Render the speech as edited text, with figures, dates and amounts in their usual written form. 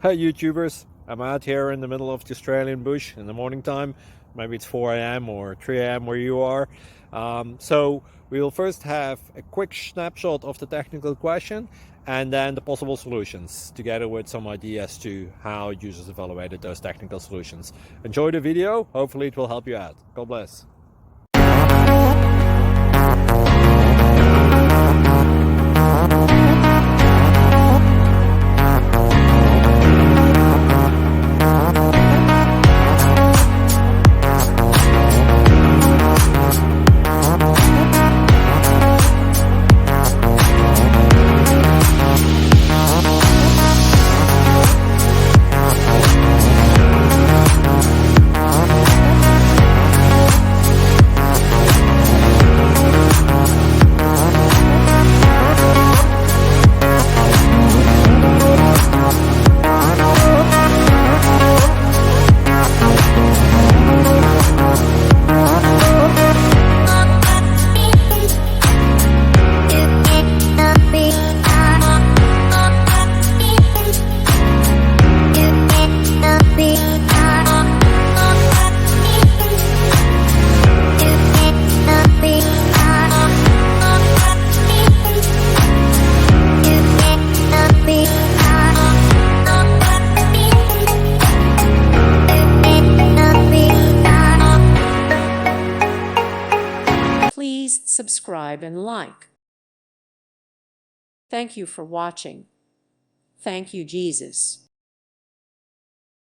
Hey YouTubers, I'm out here in the middle of the Australian bush in the morning time. Maybe it's 4 a.m. or 3 a.m. where you are. So we'll first have a quick snapshot of the technical question and then the possible solutions, together with some ideas to how users evaluated those technical solutions. Enjoy the video, hopefully it will help you out. God bless. Please subscribe and like. Thank you for watching. Thank you, Jesus.